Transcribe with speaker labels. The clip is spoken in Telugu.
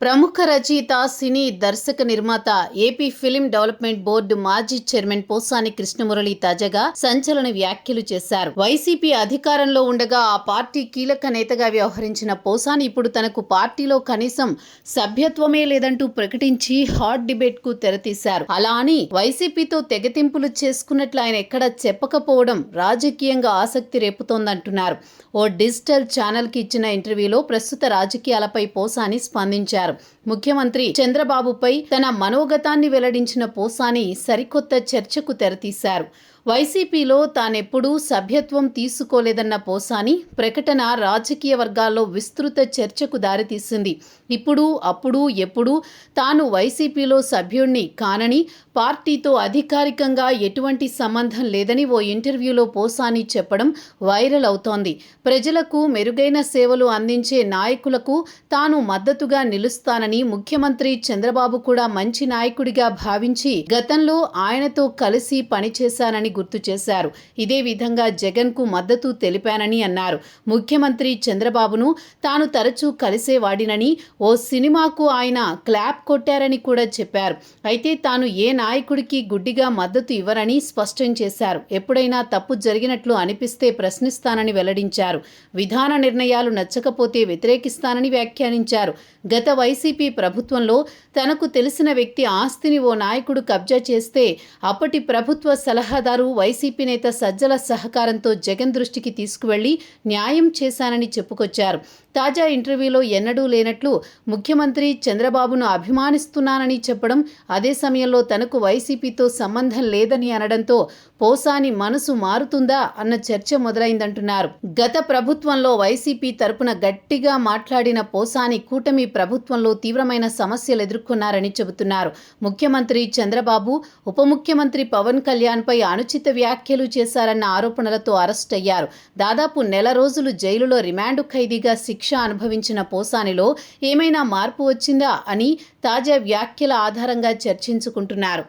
Speaker 1: ప్రముఖ రచయిత, సినీ దర్శక నిర్మాత, ఏపీ ఫిలిం డెవలప్మెంట్ బోర్డు మాజీ చైర్మన్ పోసాని కృష్ణమురళి తాజాగా సంచలన వ్యాఖ్యలు చేశారు. వైసీపీ అధికారంలో ఉండగా ఆ పార్టీ కీలక నేతగా వ్యవహరించిన పోసాని ఇప్పుడు తనకు పార్టీలో కనీసం సభ్యత్వమే లేదంటూ ప్రకటించి హాట్ డిబేట్ కు తెరతీశారు. అలా అని వైసీపీతో తెగతింపులు చేసుకున్నట్లు ఆయన ఎక్కడా చెప్పకపోవడం రాజకీయంగా ఆసక్తి రేపుతోందంటున్నారు. ఓ డిజిటల్ ఛానల్ కి ఇచ్చిన ఇంటర్వ్యూలో ప్రస్తుత రాజకీయాలపై పోసాని స్పందించారు. ముఖ్యమంత్రి చంద్రబాబుపై తన మనోగతాన్ని వెల్లడించిన పోసాని సరికొత్త చర్చకు తెరతీశారు. వైసీపీలో తానెప్పుడూ సభ్యత్వం తీసుకోలేదన్న పోసాని ప్రకటన రాజకీయ వర్గాల్లో విస్తృత చర్చకు దారితీసింది. ఇప్పుడు, అప్పుడు, ఎప్పుడు తాను వైసీపీలో సభ్యుణ్ణి కానని, పార్టీతో అధికారికంగా ఎటువంటి సంబంధం లేదని ఓ ఇంటర్వ్యూలో పోసాని చెప్పడం వైరల్ అవుతోంది. ప్రజలకు మెరుగైన సేవలు అందించే నాయకులకు తాను మద్దతుగా నిలుస్తానని, ముఖ్యమంత్రి చంద్రబాబు కూడా మంచి నాయకుడిగా భావించి గతంలో ఆయనతో కలిసి పనిచేశానని గుర్తు చేశారు. ఇదే విధంగా జగన్ కు మద్దతు తెలిపానని అన్నారు. ముఖ్యమంత్రి చంద్రబాబును తాను తరచూ కలిసేవాడినని, ఓ సినిమాకు ఆయన క్లాప్ కొట్టారని కూడా చెప్పారు. అయితే తాను ఏ నాయకుడికి గుడ్డిగా మద్దతు ఇవ్వరని స్పష్టం చేశారు. ఎప్పుడైనా తప్పు జరిగినట్లు అనిపిస్తే ప్రశ్నిస్తానని వెల్లడించారు. విధాన నిర్ణయాలు నచ్చకపోతే వ్యతిరేకిస్తానని వ్యాఖ్యానించారు. గత వైసీపీ ప్రభుత్వంలో తనకు తెలిసిన వ్యక్తి ఆస్తిని ఓ నాయకుడు కబ్జా చేస్తే అప్పటి ప్రభుత్వ సలహాదారు వైసీపీ నేత సజ్జల సహకారంతో జగన్ దృష్టికి తీసుకువెళ్లి న్యాయం చేశానని చెప్పుకొచ్చారు. తాజా ఇంటర్వ్యూలో ఎన్నడూ లేనట్లు ముఖ్యమంత్రి చంద్రబాబును అభిమానిస్తున్నానని చెప్పడం, అదే సమయంలో తనకు వైసీపీతో సంబంధం లేదని అనడంతో పోసాని మనసు మారుతుందా అన్న చర్చ మొదలైందంటున్నారు. గత ప్రభుత్వంలో వైసీపీ తరపున గట్టిగా మాట్లాడిన పోసాని కూటమి ప్రభుత్వంలో తీవ్రమైన సమస్యలు ఎదుర్కొన్నారని చెబుతున్నారు. ముఖ్యమంత్రి చంద్రబాబు, ఉప ముఖ్యమంత్రి పవన్ కళ్యాణ్ పై అనుచిత వ్యాఖ్యలు చేశారన్న ఆరోపణలతో అరెస్ట్ అయ్యారు. దాదాపు నెల రోజులు జైలులో రిమాండ్ ఖైదీగా శిక్ష అనుభవించిన పోసానిలో ఏమైనా మార్పు వచ్చిందా అని తాజా వ్యాఖ్యల ఆధారంగా చర్చించుకుంటున్నారు.